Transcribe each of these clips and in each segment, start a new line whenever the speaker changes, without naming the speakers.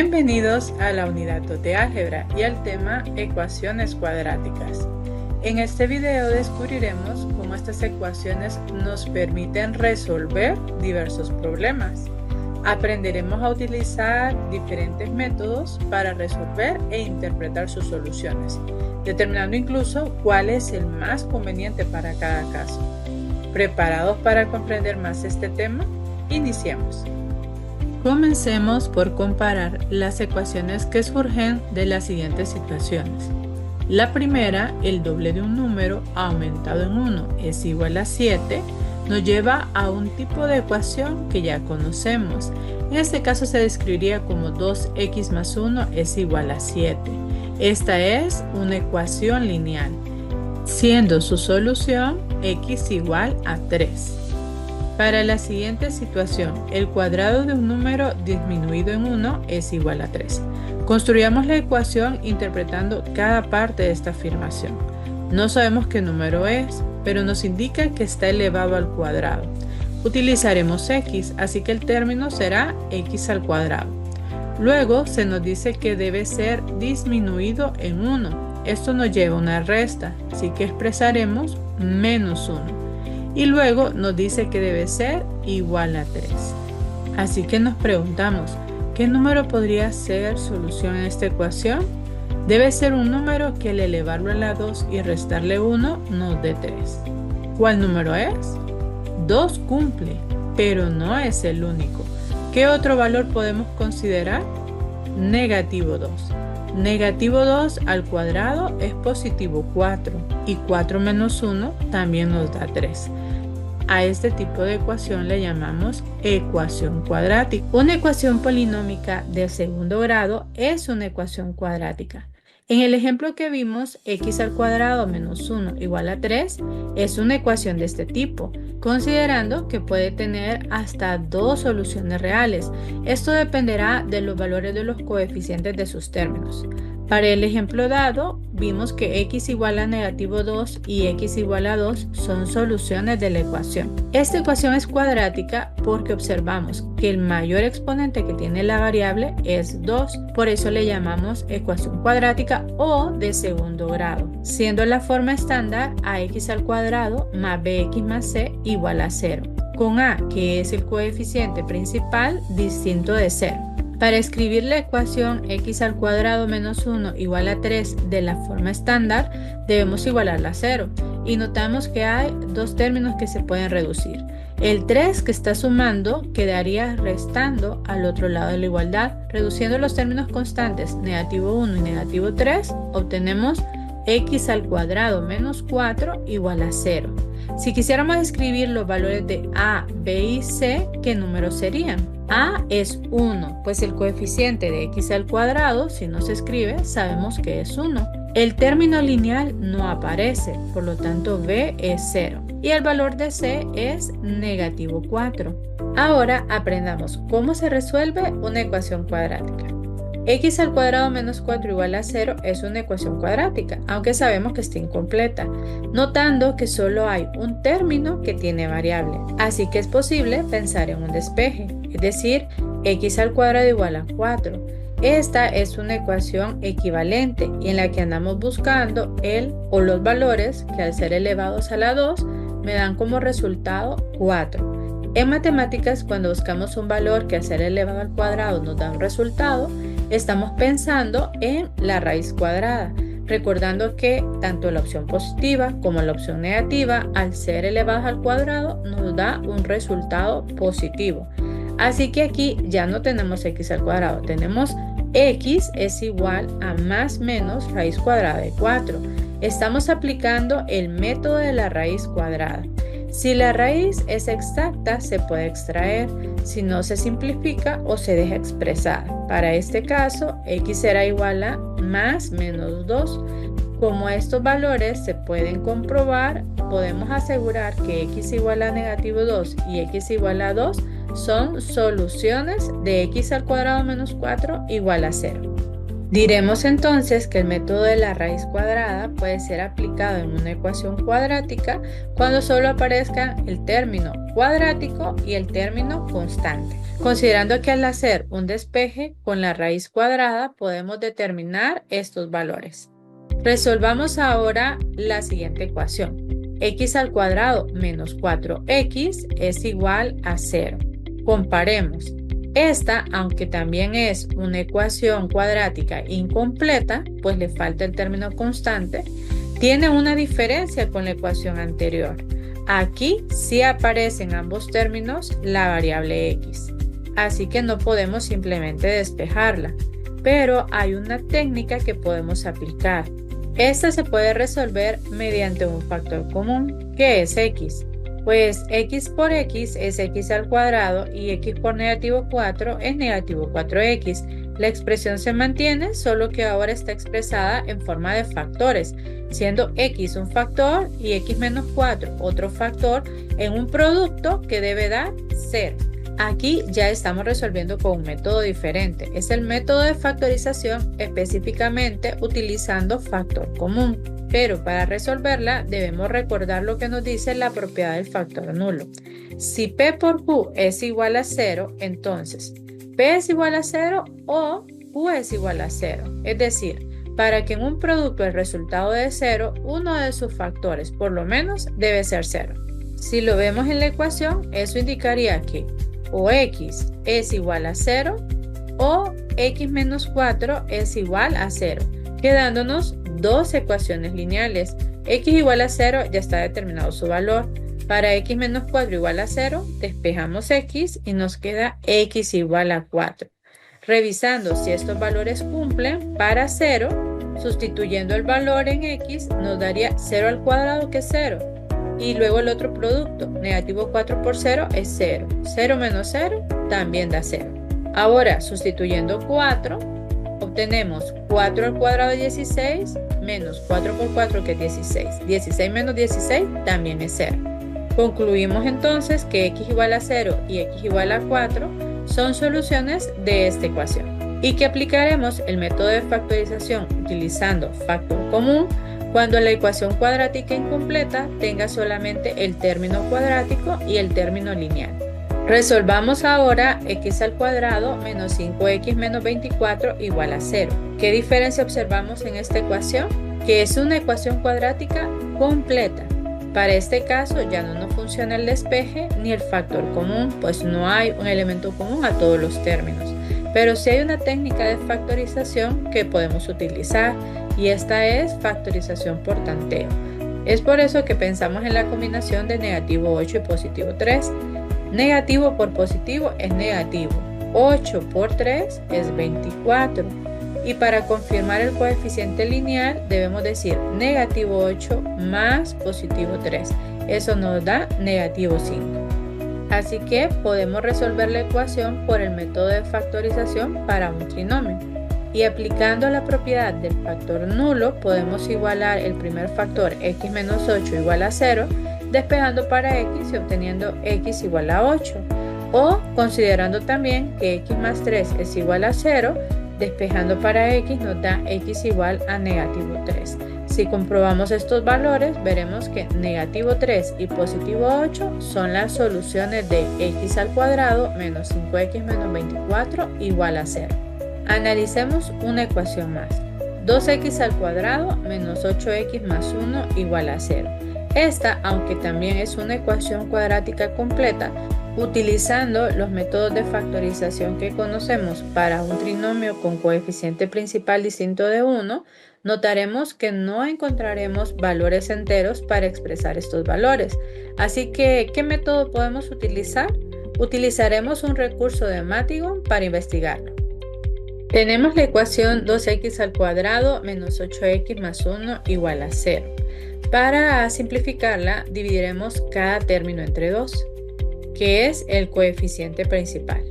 Bienvenidos a la unidad 2 de álgebra y al tema ecuaciones cuadráticas. En este video descubriremos cómo estas ecuaciones nos permiten resolver diversos problemas. Aprenderemos a utilizar diferentes métodos para resolver e interpretar sus soluciones, determinando incluso cuál es el más conveniente para cada caso. ¿Preparados para comprender más este tema? Iniciemos. Comencemos por comparar las ecuaciones que surgen de las siguientes situaciones. La primera, el doble de un número aumentado en 1 es igual a 7, nos lleva a un tipo de ecuación que ya conocemos. En este caso se describiría como 2x más 1 es igual a 7. Esta es una ecuación lineal, siendo su solución x igual a 3. Para la siguiente situación, el cuadrado de un número disminuido en 1 es igual a 3. Construyamos la ecuación interpretando cada parte de esta afirmación. No sabemos qué número es, pero nos indica que está elevado al cuadrado. Utilizaremos x, así que el término será x al cuadrado. Luego se nos dice que debe ser disminuido en 1. Esto nos lleva a una resta, así que expresaremos menos 1. Y luego nos dice que debe ser igual a 3. Así que nos preguntamos, ¿qué número podría ser solución a esta ecuación? Debe ser un número que al elevarlo a la 2 y restarle 1 nos dé 3. ¿Cuál número es? 2 cumple, pero no es el único. ¿Qué otro valor podemos considerar? Negativo 2. Negativo 2 al cuadrado es positivo 4 y 4 menos 1 también nos da 3. A este tipo de ecuación le llamamos ecuación cuadrática. Una ecuación polinómica de segundo grado es una ecuación cuadrática. En el ejemplo que vimos, x al cuadrado menos 1 igual a 3 es una ecuación de este tipo, considerando que puede tener hasta 2 soluciones reales. Esto dependerá de los valores de los coeficientes de sus términos. Para el ejemplo dado, vimos que x igual a negativo 2 y x igual a 2 son soluciones de la ecuación. Esta ecuación es cuadrática porque observamos que el mayor exponente que tiene la variable es 2. Por eso le llamamos ecuación cuadrática o de segundo grado, siendo la forma estándar ax al cuadrado más bx más c igual a 0, con a, que es el coeficiente principal, distinto de 0. Para escribir la ecuación x al cuadrado menos 1 igual a 3 de la forma estándar, debemos igualarla a 0. Y notamos que hay dos términos que se pueden reducir. El 3 que está sumando quedaría restando al otro lado de la igualdad. Reduciendo los términos constantes negativo 1 y negativo 3, obtenemos x al cuadrado menos 4 igual a 0. Si quisiéramos escribir los valores de a, b y c, ¿qué números serían? A es 1, pues el coeficiente de x al cuadrado, si no se escribe, sabemos que es 1. El término lineal no aparece, por lo tanto b es 0. Y el valor de c es negativo 4. Ahora aprendamos cómo se resuelve una ecuación cuadrática. X al cuadrado menos 4 igual a 0 es una ecuación cuadrática, aunque sabemos que está incompleta, notando que solo hay un término que tiene variable. Así que es posible pensar en un despeje, es decir, x al cuadrado igual a 4. Esta es una ecuación equivalente y en la que andamos buscando el o los valores que al ser elevados a la 2 me dan como resultado 4. En matemáticas, cuando buscamos un valor que al ser elevado al cuadrado nos da un resultado, estamos pensando en la raíz cuadrada, recordando que tanto la opción positiva como la opción negativa, al ser elevadas al cuadrado, nos da un resultado positivo. Así que aquí ya no tenemos x al cuadrado, tenemos x es igual a más menos raíz cuadrada de 4. Estamos aplicando el método de la raíz cuadrada. Si la raíz es exacta, se puede extraer. Si no, se simplifica o se deja expresada. Para este caso, x será igual a más menos 2. Como estos valores se pueden comprobar, podemos asegurar que x igual a negativo 2 y x igual a 2 son soluciones de x al cuadrado menos 4 igual a 0. Diremos entonces que el método de la raíz cuadrada puede ser aplicado en una ecuación cuadrática cuando solo aparezcan el término cuadrático y el término constante. Considerando que al hacer un despeje con la raíz cuadrada podemos determinar estos valores. Resolvamos ahora la siguiente ecuación. X al cuadrado menos 4x es igual a 0. Comparemos. Esta, aunque también es una ecuación cuadrática incompleta, pues le falta el término constante, tiene una diferencia con la ecuación anterior. Aquí sí aparece en ambos términos la variable x, así que no podemos simplemente despejarla, pero hay una técnica que podemos aplicar. Esta se puede resolver mediante un factor común, que es x. Pues x por x es x al cuadrado y x por negativo 4 es negativo 4x. La expresión se mantiene, solo que ahora está expresada en forma de factores, siendo x un factor y x menos 4 otro factor en un producto que debe dar 0. Aquí ya estamos resolviendo con un método diferente. Es el método de factorización, específicamente utilizando factor común. Pero para resolverla debemos recordar lo que nos dice la propiedad del factor nulo. Si P por Q es igual a 0, entonces P es igual a 0 o Q es igual a 0. Es decir, para que en un producto el resultado dé 0, uno de sus factores por lo menos debe ser 0. Si lo vemos en la ecuación, eso indicaría que o x es igual a 0 o x menos 4 es igual a 0, quedándonos dos ecuaciones lineales. X igual a 0 ya está determinado su valor. Para x menos 4 igual a 0, despejamos x y nos queda x igual a 4. Revisando si estos valores cumplen, para 0, sustituyendo el valor en x, nos daría 0 al cuadrado, que es 0. Y luego el otro producto, negativo 4 por 0 es 0. 0 menos 0 también da 0. Ahora, sustituyendo 4, obtenemos 4 al cuadrado de 16 menos 4 por 4, que es 16. 16 menos 16 también es 0. Concluimos entonces que x igual a 0 y x igual a 4 son soluciones de esta ecuación y que aplicaremos el método de factorización utilizando factor común cuando la ecuación cuadrática incompleta tenga solamente el término cuadrático y el término lineal. Resolvamos ahora x al cuadrado menos 5x menos 24 igual a 0. ¿Qué diferencia observamos en esta ecuación? Que es una ecuación cuadrática completa. Para este caso ya no nos funciona el despeje ni el factor común, pues no hay un elemento común a todos los términos. Pero sí hay una técnica de factorización que podemos utilizar y esta es factorización por tanteo. Es por eso que pensamos en la combinación de negativo 8 y positivo 3. Negativo por positivo es negativo. 8 por 3 es 24. Y para confirmar el coeficiente lineal debemos decir negativo 8 más positivo 3. Eso nos da negativo 5. Así que podemos resolver la ecuación por el método de factorización para un trinomio. Y aplicando la propiedad del factor nulo podemos igualar el primer factor x menos 8 igual a 0, despejando para x y obteniendo x igual a 8. O considerando también que x más 3 es igual a 0, despejando para x nos da x igual a negativo 3. Si comprobamos estos valores, veremos que negativo 3 y positivo 8 son las soluciones de x al cuadrado menos 5x menos 24 igual a 0. Analicemos una ecuación más. 2x al cuadrado menos 8x más 1 igual a 0. Esta, aunque también es una ecuación cuadrática completa, utilizando los métodos de factorización que conocemos para un trinomio con coeficiente principal distinto de 1, notaremos que no encontraremos valores enteros para expresar estos valores. Así que, ¿qué método podemos utilizar? Utilizaremos un recurso de Matignon para investigarlo. Tenemos la ecuación 2x al cuadrado menos 8x más 1 igual a 0. Para simplificarla, dividiremos cada término entre 2, que es el coeficiente principal.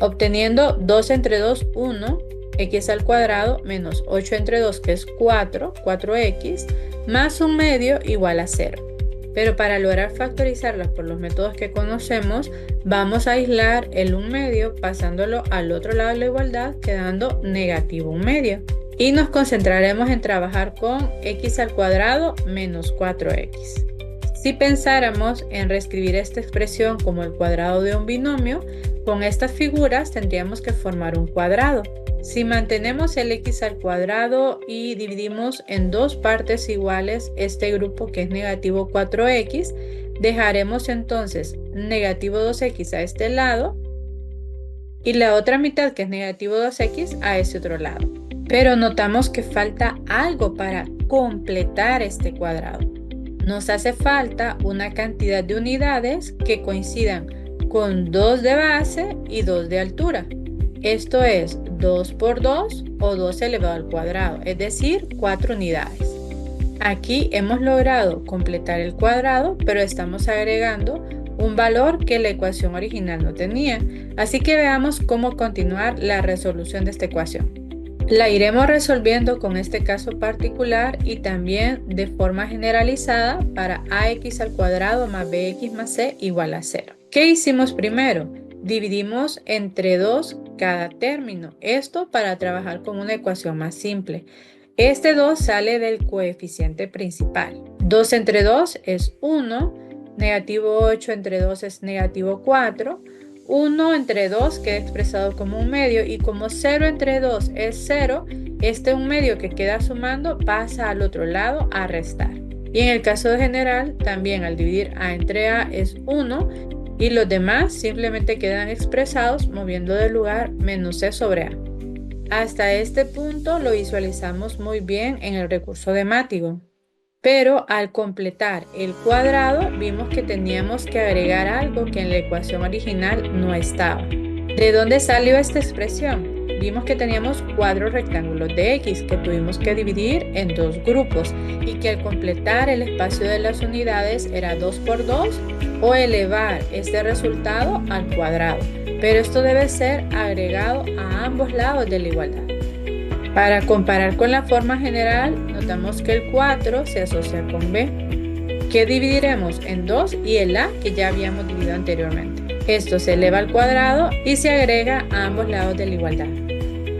Obteniendo 2 entre 2, 1, x al cuadrado menos 8 entre 2, que es 4, 4x, más 1 medio igual a 0. Pero para lograr factorizarlas por los métodos que conocemos, vamos a aislar el 1 medio pasándolo al otro lado de la igualdad, quedando negativo 1 medio. y nos concentraremos en trabajar con x al cuadrado menos 4x. Si pensáramos en reescribir esta expresión como el cuadrado de un binomio, con estas figuras tendríamos que formar un cuadrado. Si mantenemos el x al cuadrado y dividimos en dos partes iguales este grupo que es negativo 4x, dejaremos entonces negativo 2x a este lado y la otra mitad, que es negativo 2x, a ese otro lado. Pero notamos que falta algo para completar este cuadrado. Nos hace falta una cantidad de unidades que coincidan con 2 de base y 2 de altura. Esto es 2 por 2 o 2 elevado al cuadrado, es decir, 4 unidades. Aquí hemos logrado completar el cuadrado, pero estamos agregando un valor que la ecuación original no tenía. Así que veamos cómo continuar la resolución de esta ecuación. La iremos resolviendo con este caso particular y también de forma generalizada para ax al cuadrado más bx más c igual a 0. ¿Qué hicimos primero? Dividimos entre 2 cada término. Esto para trabajar con una ecuación más simple. Este 2 sale del coeficiente principal. 2 entre 2 es 1. Negativo 8 entre 2 es negativo 4. 1 entre 2 queda expresado como un medio y como 0 entre 2 es 0, este un medio que queda sumando pasa al otro lado a restar. Y en el caso general, también al dividir a entre a es 1 y los demás simplemente quedan expresados moviendo de lugar menos c sobre a. Hasta este punto lo visualizamos muy bien en el recurso de Mátigo. Pero al completar el cuadrado vimos que teníamos que agregar algo que en la ecuación original no estaba. ¿De dónde salió esta expresión? Vimos que teníamos 4 rectángulos de x que tuvimos que dividir en 2 grupos y que al completar el espacio de las unidades era 2 por 2 o elevar este resultado al cuadrado. Pero esto debe ser agregado a ambos lados de la igualdad. Para comparar con la forma general, notamos que el 4 se asocia con b, que dividiremos en 2 y el a que ya habíamos dividido anteriormente. Esto se eleva al cuadrado y se agrega a ambos lados de la igualdad.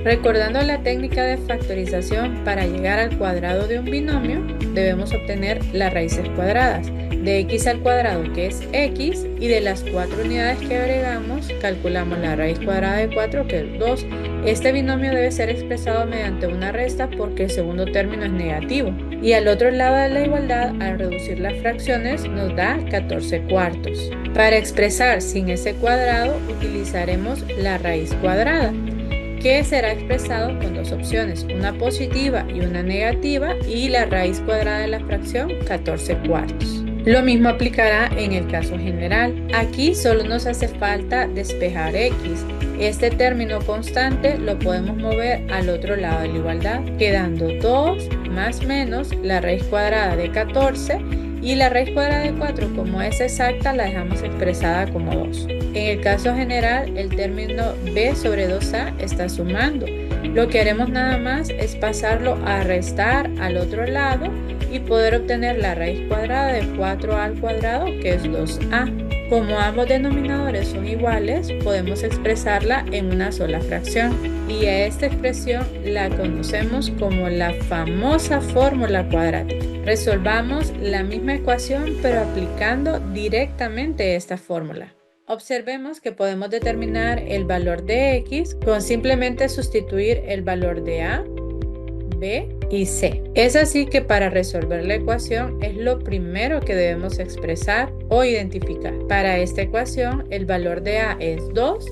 Recordando la técnica de factorización, para llegar al cuadrado de un binomio, debemos obtener las raíces cuadradas de x al cuadrado, que es x, y de las 4 unidades que agregamos, calculamos la raíz cuadrada de 4, que es 2. Este binomio debe ser expresado mediante una resta porque el segundo término es negativo. Y al otro lado de la igualdad, al reducir las fracciones, nos da 14 cuartos. Para expresar sin ese cuadrado, utilizaremos la raíz cuadrada, que será expresado con dos opciones, una positiva y una negativa, y la raíz cuadrada de la fracción 14 cuartos. Lo mismo aplicará en el caso general. Aquí solo nos hace falta despejar x. Este término constante lo podemos mover al otro lado de la igualdad, quedando 2 más menos la raíz cuadrada de 14 y la raíz cuadrada de 4, como es exacta, la dejamos expresada como 2. En el caso general, el término b sobre 2a está sumando. Lo que haremos nada más es pasarlo a restar al otro lado y poder obtener la raíz cuadrada de 4a al cuadrado, que es 2a. Como ambos denominadores son iguales, podemos expresarla en una sola fracción. Y a esta expresión la conocemos como la famosa fórmula cuadrática. Resolvamos la misma ecuación, pero aplicando directamente esta fórmula. Observemos que podemos determinar el valor de x con simplemente sustituir el valor de a, b y c. Es así que para resolver la ecuación es lo primero que debemos expresar o identificar. Para esta ecuación el valor de a es 2,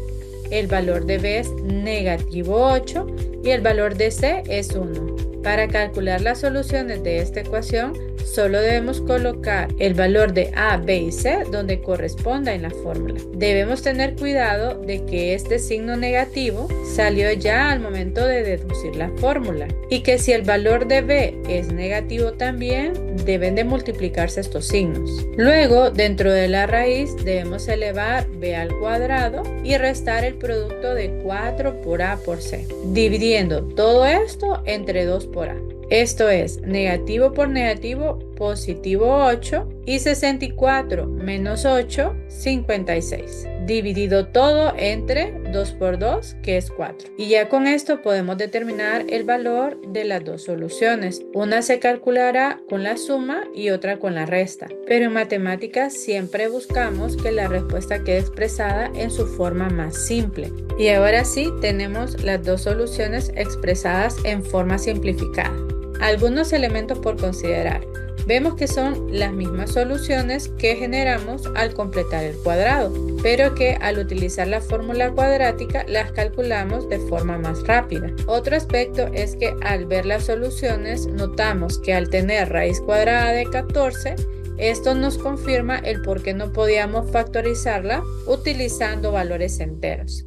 el valor de b es negativo 8 y el valor de c es 1. Para calcular las soluciones de esta ecuación, solo debemos colocar el valor de a, b y c donde corresponda en la fórmula. Debemos tener cuidado de que este signo negativo salió ya al momento de deducir la fórmula y que si el valor de b es negativo también, deben de multiplicarse estos signos. Luego, dentro de la raíz, debemos elevar b al cuadrado y restar el producto de 4 por a por c, dividiendo todo esto entre 2 por a. Esto es negativo por negativo, positivo 8 y 64 menos 8, 56. Dividido todo entre 2 por 2, que es 4. Y ya con esto podemos determinar el valor de las dos soluciones. Una se calculará con la suma y otra con la resta. Pero en matemáticas siempre buscamos que la respuesta quede expresada en su forma más simple. Y ahora sí tenemos las dos soluciones expresadas en forma simplificada. Algunos elementos por considerar. Vemos que son las mismas soluciones que generamos al completar el cuadrado, pero que al utilizar la fórmula cuadrática las calculamos de forma más rápida. Otro aspecto es que al ver las soluciones notamos que al tener raíz cuadrada de 14, esto nos confirma el por qué no podíamos factorizarla utilizando valores enteros.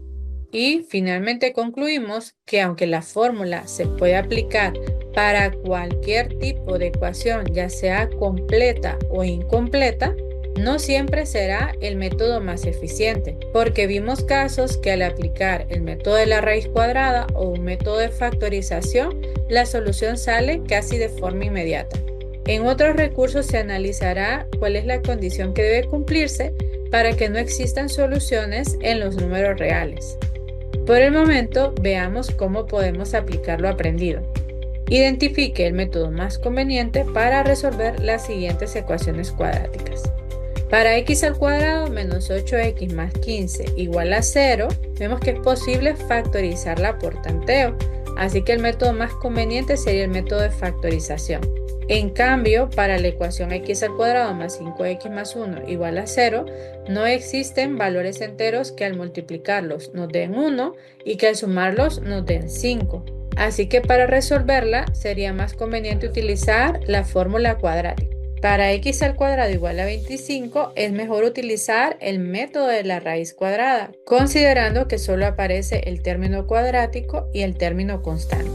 Y finalmente concluimos que aunque la fórmula se puede aplicar para cualquier tipo de ecuación, ya sea completa o incompleta, no siempre será el método más eficiente, porque vimos casos que al aplicar el método de la raíz cuadrada o un método de factorización, la solución sale casi de forma inmediata. En otros recursos se analizará cuál es la condición que debe cumplirse para que no existan soluciones en los números reales. Por el momento, veamos cómo podemos aplicar lo aprendido. Identifique el método más conveniente para resolver las siguientes ecuaciones cuadráticas. Para x al cuadrado menos 8x más 15 igual a 0, vemos que es posible factorizarla por tanteo, así que el método más conveniente sería el método de factorización. En cambio, para la ecuación x al cuadrado más 5x más 1 igual a 0, no existen valores enteros que al multiplicarlos nos den 1 y que al sumarlos nos den 5. Así que para resolverla sería más conveniente utilizar la fórmula cuadrática. Para x al cuadrado igual a 25 es mejor utilizar el método de la raíz cuadrada, considerando que solo aparece el término cuadrático y el término constante.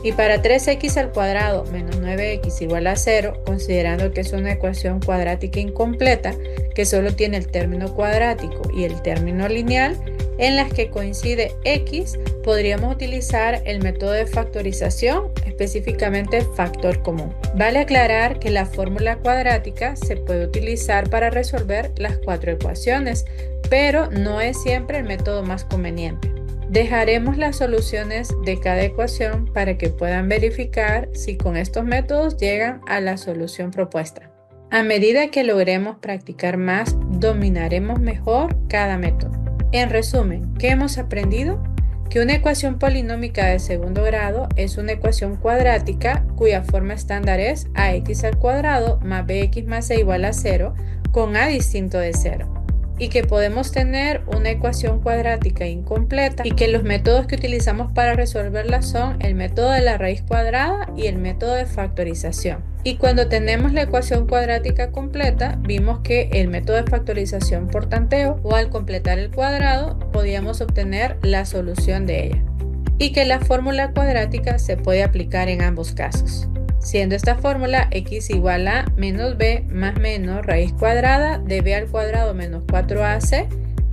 Y para 3x al cuadrado menos 9x igual a 0, considerando que es una ecuación cuadrática incompleta que solo tiene el término cuadrático y el término lineal, en las que coincide x, podríamos utilizar el método de factorización, específicamente factor común. Vale aclarar que la fórmula cuadrática se puede utilizar para resolver las 4 ecuaciones, pero no es siempre el método más conveniente. Dejaremos las soluciones de cada ecuación para que puedan verificar si con estos métodos llegan a la solución propuesta. A medida que logremos practicar más, dominaremos mejor cada método. En resumen, ¿qué hemos aprendido? Que una ecuación polinómica de segundo grado es una ecuación cuadrática cuya forma estándar es ax al cuadrado más bx más c igual a 0 con a distinto de 0. Y que podemos tener una ecuación cuadrática incompleta y que los métodos que utilizamos para resolverla son el método de la raíz cuadrada y el método de factorización. Y cuando tenemos la ecuación cuadrática completa, vimos que el método de factorización por tanteo o al completar el cuadrado podíamos obtener la solución de ella. Y que la fórmula cuadrática se puede aplicar en ambos casos, siendo esta fórmula x igual a menos b más menos raíz cuadrada de b al cuadrado menos 4ac,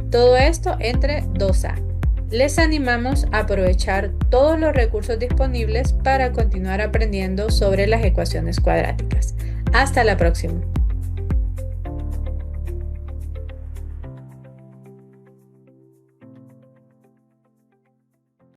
todo esto entre 2a. Les animamos a aprovechar todos los recursos disponibles para continuar aprendiendo sobre las ecuaciones cuadráticas. Hasta la próxima.